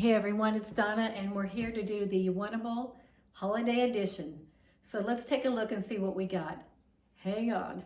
Hey everyone, it's Donna and we're here to do the WANTABLE Holiday Edition. So let's take a look and see what we got. Hang on.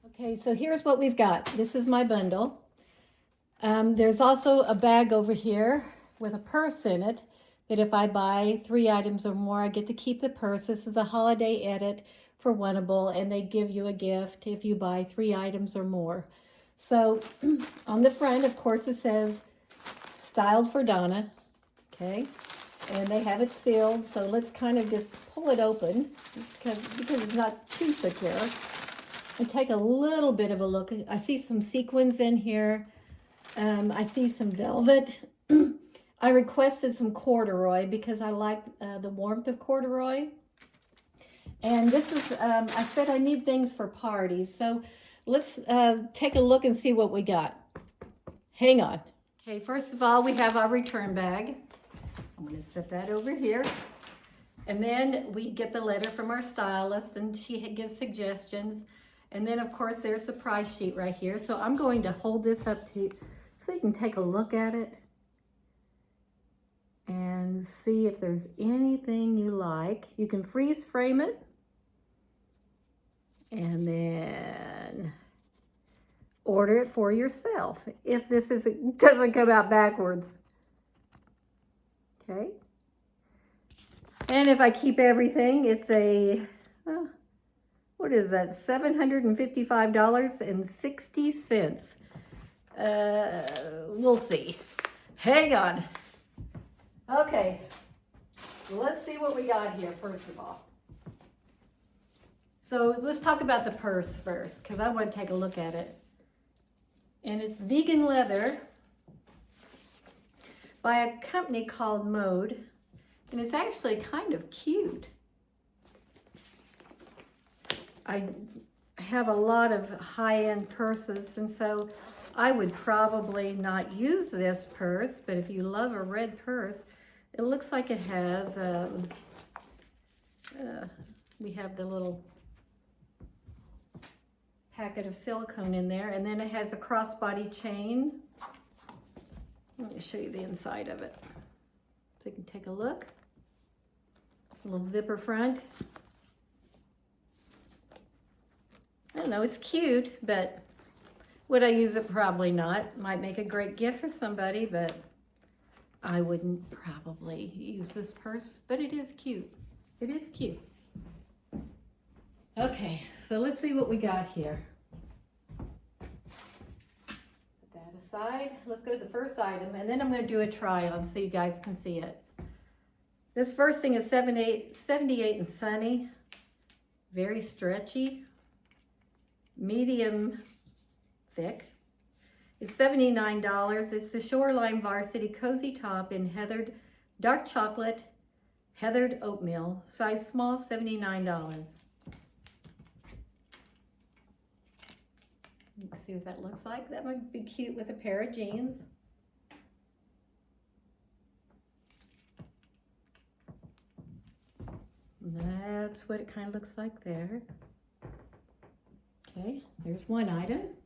Okay, so here's what we've got. This is my bundle. There's also a bag over here with a purse in it that if I buy 3 items or more, I get to keep the purse. This is a holiday edit for WANTABLE and they give you a gift if you buy 3 items or more. So on the front, of course, it says Styled for Donna, okay, and they have it sealed, so let's kind of just pull it open because it's not too secure, and take a little bit of a look. I see some sequins in here. I see some velvet. I requested some corduroy because I like the warmth of corduroy, and this is I said I need things for parties, so let's take a look and see what we got. Hang on. Okay, first of all, we have our return bag. I'm going to set that over here. And then we get the letter from our stylist and she gives suggestions. And then of course there's the price sheet right here. So I'm going to hold this up to you so you can take a look at it and see if there's anything you like. You can freeze frame it and then order it for yourself if this doesn't come out backwards. Okay. And if I keep everything, it's a, what is that? $755.60. We'll see. Hang on. Okay. Let's see what we got here, first of all. So let's talk about the purse first, because I want to take a look at it. And it's vegan leather by a company called Mode. And it's actually kind of cute. I have a lot of high-end purses, and so I would probably not use this purse, but if you love a red purse, it looks like it has, we have the little packet of silicone in there, and then it has a crossbody chain. Let me show you the inside of it so you can take a look. A little zipper front. I don't know, it's cute, but would I use it? Probably not. Might make a great gift for somebody, but I wouldn't probably use this purse, but it is cute. It is cute. Okay, so let's see what we got here. Put that aside. Let's go to the first item, and then I'm going to do a try on so you guys can see it. This first thing is 78 and Sunny. Very stretchy. Medium thick. It's $79. It's the Shoreline Varsity Cozy Top in heathered dark chocolate, heathered oatmeal. Size small, $79. You can see what that looks like. That might be cute with a pair of jeans. That's what it kind of looks like there. Okay, there's one item.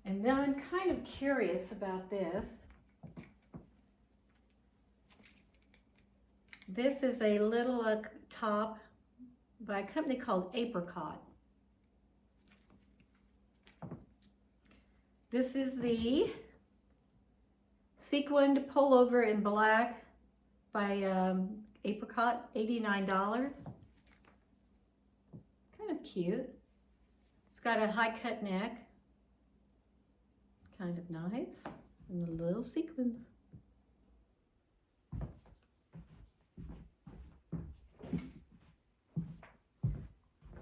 And then I'm kind of curious about this. This is a little top by a company called Apricot. This is the sequined pullover in black by Apricot, $89. Kind of cute. It's got a high cut neck. Kind of nice. And the little sequins.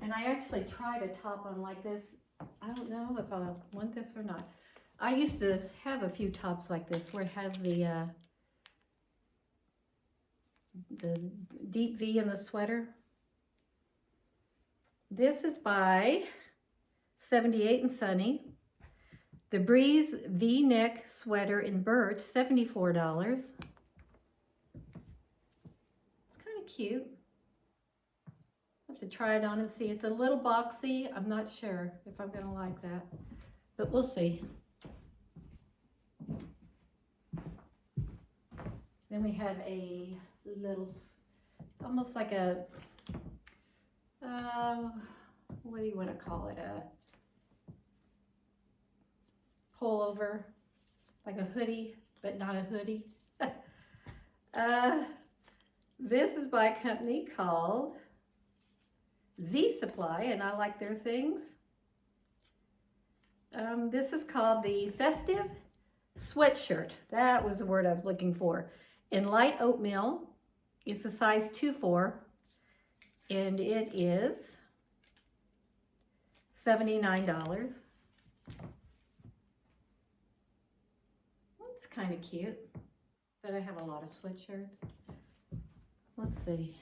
And I actually tried a top on like this. I don't know if I want this or not. I used to have a few tops like this where it has the deep V in the sweater. This is by 78 and Sunny. The Breeze V-neck sweater in birch, $74. It's kind of cute. I'll have to try it on and see. It's a little boxy. I'm not sure if I'm going to like that, but we'll see. Then we have a little, almost like a, what do you want to call it? A pullover, like a hoodie, but not a hoodie. This is by a company called Z Supply, and I like their things. This is called the Festive Sweatshirt. That was the word I was looking for. In light oatmeal. It's a size 2-4, and it is $79. It's kind of cute, but I have a lot of sweatshirts. Let's see.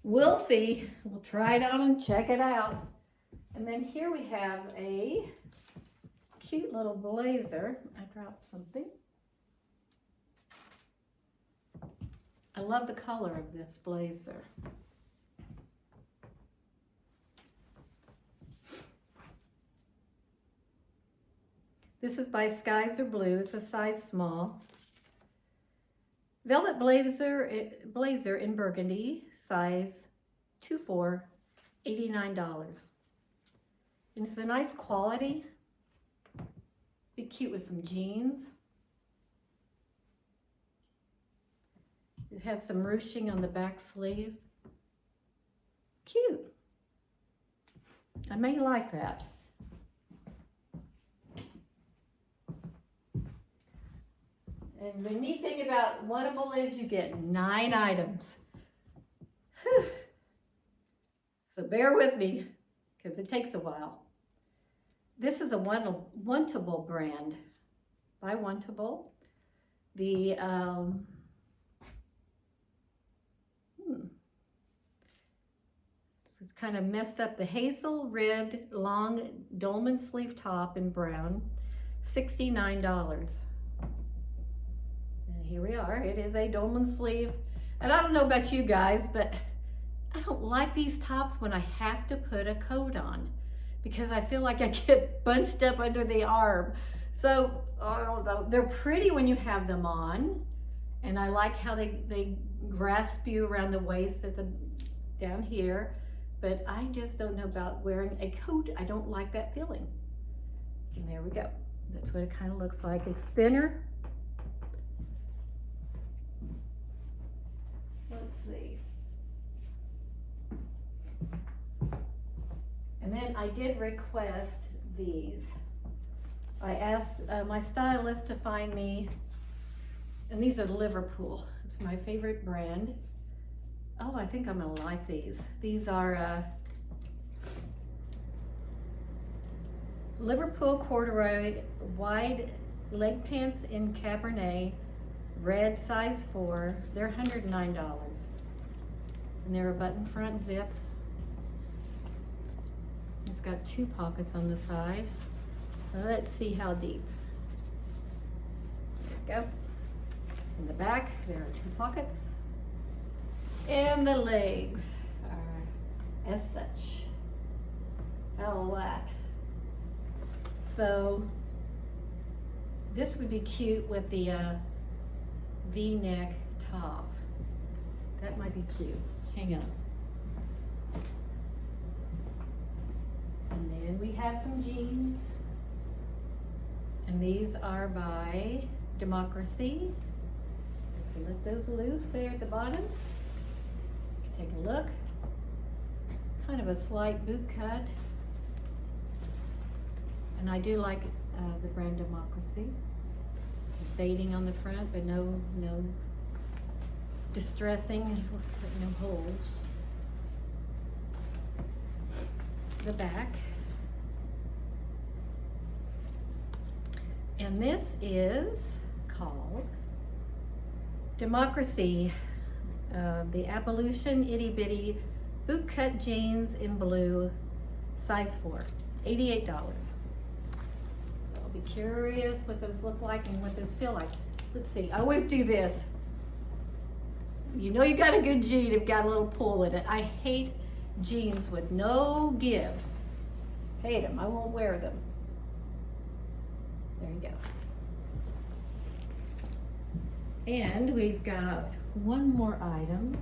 We'll see. We'll try it on and check it out. And then here we have a cute little blazer. I dropped something. I love the color of this blazer. This is by Skies Are Blue. It's a size small. Velvet blazer in burgundy, size 2-4, $89. And it's a nice quality. Be cute with some jeans. It has some ruching on the back sleeve. Cute. I may like that. And the neat thing about Wantable is you get 9 items. Whew. So bear with me, because it takes a while. This is a Wantable brand by Wantable. The it's kind of messed up. The hazel ribbed long dolman sleeve top in brown, $69. And here we are. It is a dolman sleeve. And I don't know about you guys, but I don't like these tops when I have to put a coat on, because I feel like I get bunched up under the arm. So, I don't know. They're pretty when you have them on. And I like how they grasp you around the waist at the down here. But I just don't know about wearing a coat. I don't like that feeling. And there we go. That's what it kind of looks like. It's thinner. Let's see. And then I did request these. I asked my stylist to find me, and these are Liverpool. It's my favorite brand. Oh, I think I'm gonna like these. These are Liverpool corduroy wide leg pants in Cabernet, red, size 4. They're $109. And they're a button front zip. It's got 2 pockets on the side. Let's see how deep. There we go. In the back, there are 2 pockets. And the legs are as such. How that? So this would be cute with the V-neck top. That might be cute. Hang on. And then we have some jeans. And these are by Democracy. So let those loose there at the bottom. Take a look. Kind of a slight boot cut. And I do like the brand Democracy. Some fading on the front, but no distressing, no holes. The back. And this is called Democracy. The Abolition Itty Bitty Boot Cut Jeans in blue, size 4, $88. So I'll be curious what those look like and what those feel like. Let's see, I always do this. You know you got a good jean, you've got a little pull in it. I hate jeans with no give. Hate them, I won't wear them. There you go. And we've got one more item.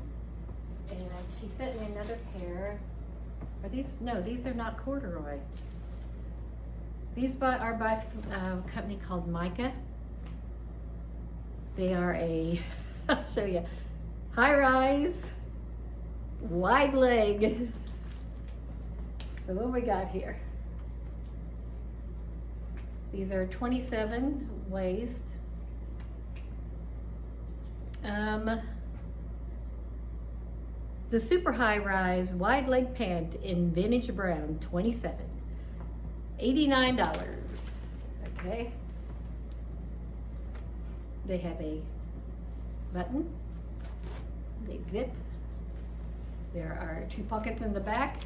And she sent me another pair. Are these? No, these are not corduroy. These are by a company called Micah. They are a, I'll show you, high-rise, wide leg. So what we got here? These are 27 waist. The super high-rise wide leg pant in vintage brown, 27, $89. Okay. They have a button. They zip. There are 2 pockets in the back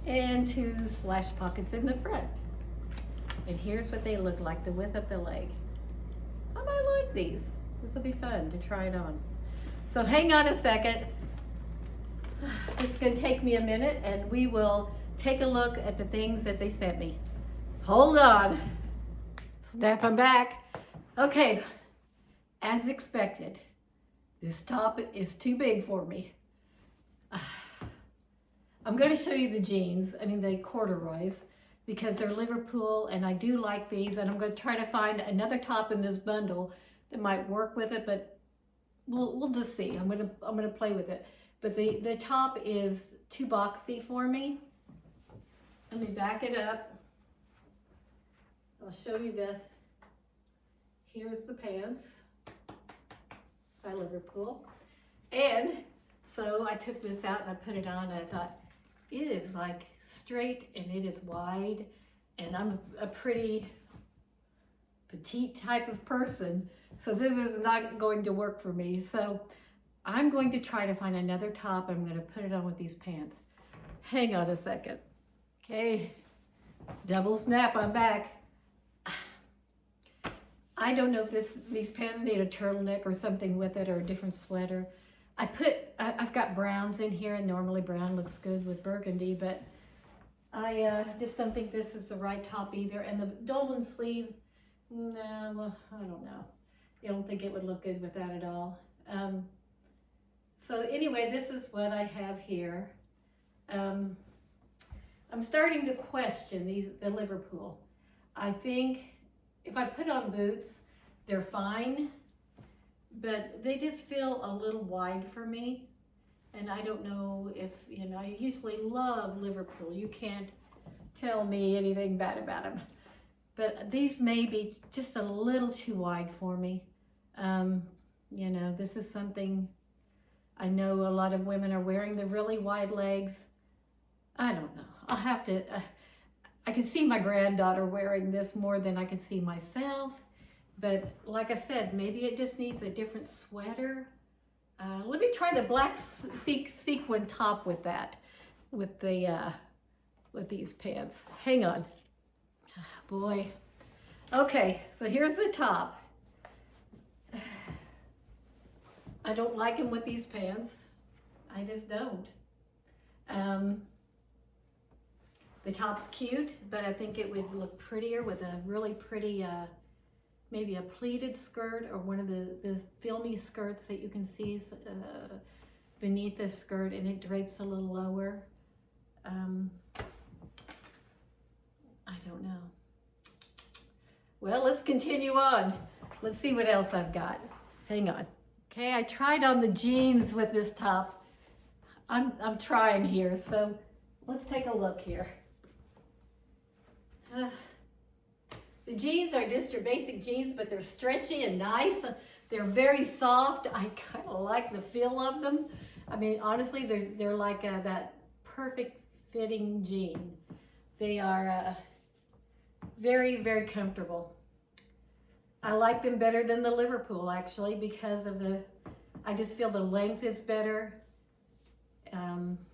and 2 slash pockets in the front. And here's what they look like, the width of the leg. I might like these. This will be fun to try it on. So hang on a second. This is gonna take me a minute and we will take a look at the things that they sent me. Hold on. Snap them back. Okay, as expected, this top is too big for me. I'm gonna show you the jeans, the corduroys, because they're Liverpool and I do like these, and I'm gonna try to find another top in this bundle that might work with it, but we'll just see. I'm gonna play with it. But the top is too boxy for me. Let me back it up. I'll show you here's the pants by Liverpool. And so I took this out and I put it on and I thought, it is like straight and it is wide, and I'm a pretty petite type of person, so this is not going to work for me. So I'm going to try to find another top. I'm going to put it on with these pants. Hang on a second. Okay, double snap, I'm back. I don't know if these pants need a turtleneck or something with it, or a different sweater. I've got browns in here, and normally brown looks good with burgundy, but I just don't think this is the right top either. And the Dolan sleeve, no, well, I don't know. I don't think it would look good with that at all. So anyway, this is what I have here. I'm starting to question the Liverpool. I think if I put on boots, they're fine, but they just feel a little wide for me. And I don't know if, I usually love Liverpool. You can't tell me anything bad about them. But these may be just a little too wide for me. This is something I know a lot of women are wearing, the really wide legs. I don't know. I'll have to, I can see my granddaughter wearing this more than I can see myself. But like I said, maybe it just needs a different sweater. Let me try the black sequin top with that, with these pants. Hang on. Boy. Okay, so here's the top. I don't like them with these pants. I just don't. The top's cute, but I think it would look prettier with a really pretty, maybe a pleated skirt, or one of the filmy skirts that you can see beneath the skirt, and it drapes a little lower. I don't know. Well, let's continue on. Let's see what else I've got. Hang on. Okay, I tried on the jeans with this top. I'm trying here, so let's take a look here. The jeans are just your basic jeans, but they're stretchy and nice. They're very soft. I kind of like the feel of them. Honestly, they're like that perfect fitting jean. They are very, very comfortable. I like them better than the Liverpool, actually, because of I just feel the length is better.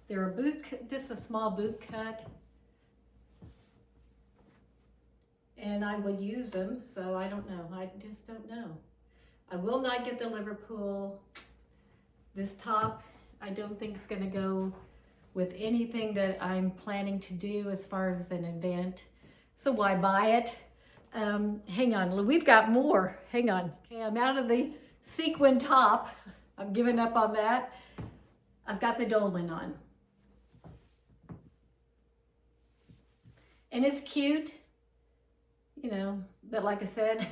They're just a small boot cut. And I would use them, so I don't know. I just don't know. I will not get the Liverpool. This top, I don't think is gonna go with anything that I'm planning to do as far as an event. So why buy it? Hang on, we've got more. Hang on. Okay, I'm out of the sequin top. I'm giving up on that. I've got the dolman on. And it's cute, you know, but like I said,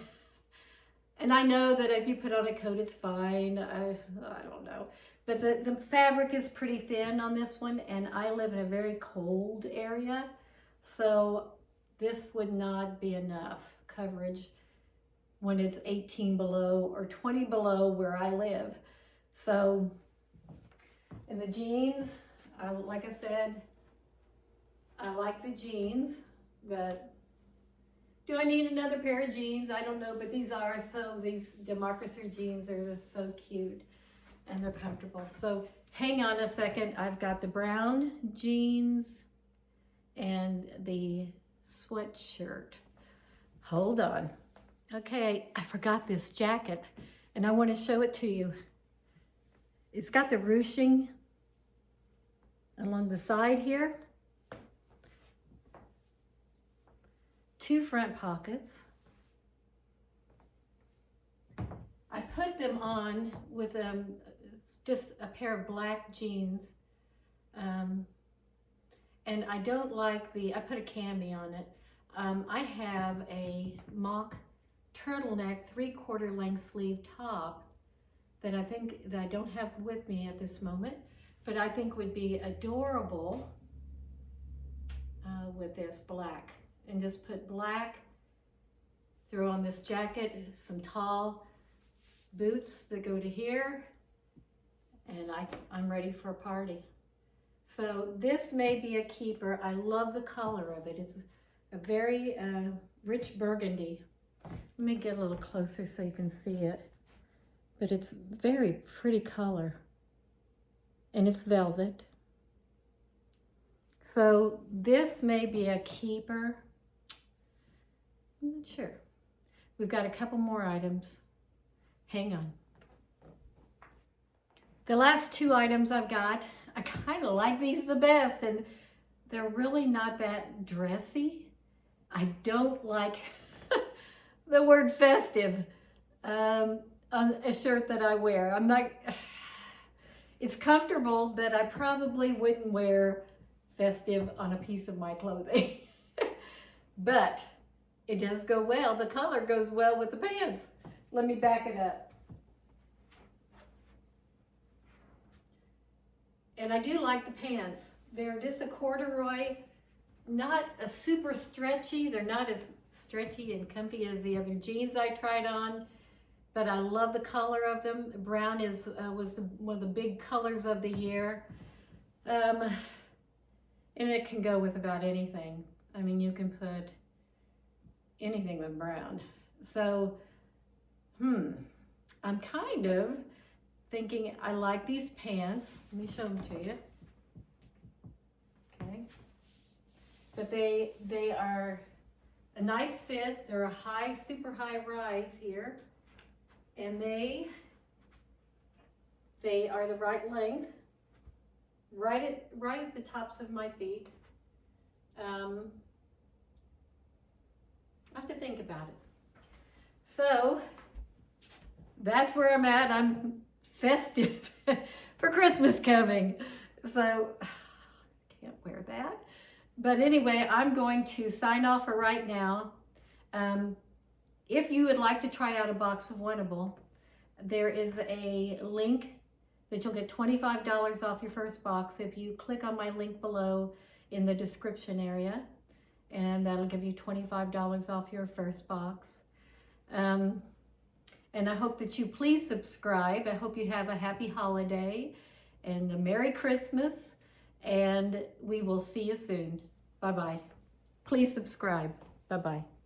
and I know that if you put on a coat, it's fine. I don't know. But the fabric is pretty thin on this one, and I live in a very cold area. So this would not be enough coverage when it's 18 below or 20 below where I live. So, and the jeans, like I said, I like the jeans, but do I need another pair of jeans? I don't know, but these Democracy jeans are just so cute and they're comfortable. So hang on a second. I've got the brown jeans and the sweatshirt. Hold on. Okay, I forgot this jacket and I want to show it to you. It's got the ruching along the side here. 2 front pockets. I put them on with just a pair of black jeans. And I don't like I put a cami on it. I have a mock turtleneck 3/4 length sleeve top that I don't have with me at this moment, but I think would be adorable with this black. And just put black, throw on this jacket, some tall boots that go to here, and I'm ready for a party. So this may be a keeper. I love the color of it. It's a very rich burgundy. Let me get a little closer so you can see it. But it's very pretty color. And it's velvet. So this may be a keeper. I'm not sure. We've got a couple more items. Hang on. The last 2 items I've got, I kind of like these the best, and they're really not that dressy. I don't like the word festive on a shirt that I wear. It's comfortable, but I probably wouldn't wear festive on a piece of my clothing. But it does go well. The color goes well with the pants. Let me back it up. And I do like the pants. They're just a corduroy, not a super stretchy. They're not as stretchy and comfy as the other jeans I tried on, but I love the color of them. Brown was one of the big colors of the year. And it can go with about anything. I mean, you can put anything with brown. So, I'm kind of thinking I like these pants. Let me show them to you. Okay. But they are a nice fit. They're a super high rise here. And they are the right length. Right at the tops of my feet. I have to think about it. So that's where I'm at. I'm festive for Christmas coming. So I can't wear that. But anyway, I'm going to sign off for right now. If you would like to try out a box of WANTABLE, there is a link that you'll get $25 off your first box if you click on my link below in the description area, and that'll give you $25 off your first box. And I hope that you please subscribe. I hope you have a happy holiday and a Merry Christmas, and we will see you soon. Bye-bye. Please subscribe. Bye-bye.